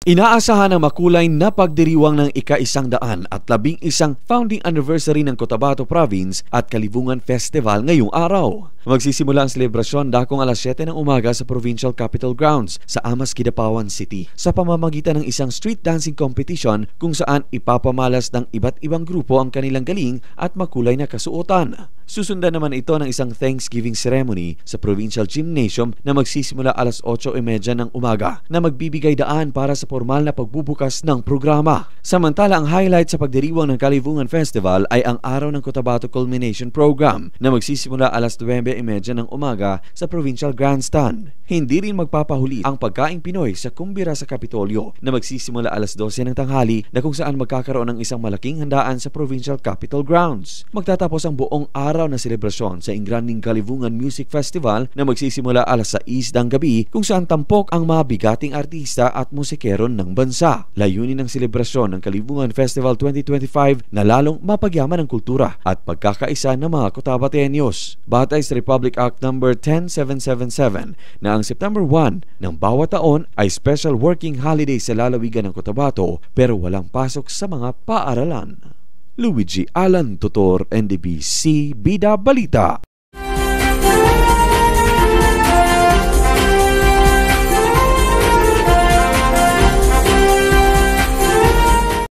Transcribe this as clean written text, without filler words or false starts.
Inaasahan ang makulay na pagdiriwang ng ika-100 at 11 founding anniversary ng Cotabato Province at Kalibungan Festival ngayong araw. Magsisimula ang selebrasyon dakong alas 7 ng umaga sa Provincial Capitol Grounds sa Amas, Kidapawan City sa pamamagitan ng isang street dancing competition kung saan ipapamalas ng iba't ibang grupo ang kanilang galing at makulay na kasuotan. Susundan naman ito ng isang Thanksgiving ceremony sa Provincial Gymnasium na magsisimula alas 8:30 ng umaga na magbibigay daan para sa formal na pagbubukas ng programa. Samantala, ang highlight sa pagdiriwang ng Kalibungan Festival ay ang Araw ng Cotabato Culmination Program na magsisimula alas 9:30 ng umaga sa Provincial Grandstand. Hindi rin magpapahuli ang pagkaing Pinoy sa Kumbira sa Kapitolyo na magsisimula alas 12 ng tanghali na kung saan magkakaroon ng isang malaking handaan sa Provincial Capitol Grounds. Magtatapos ang buong araw na selebrasyon sa Ingranding Kalibungan Music Festival na magsisimula alas 6 ng gabi kung saan tampok ang mga bigating artista at musikeron ng bansa. Layunin ng selebrasyon ng Kalibungan Festival 2025 na lalong mapagyaman ang kultura at pagkakaisa ng mga Cotabateños. Batay sa Republic Act No. 10777 na ang September 1 ng bawat taon ay special working holiday sa lalawigan ng Cotabato pero walang pasok sa mga paaralan. Luigi Alan Tutor, NDBC Bida Balita.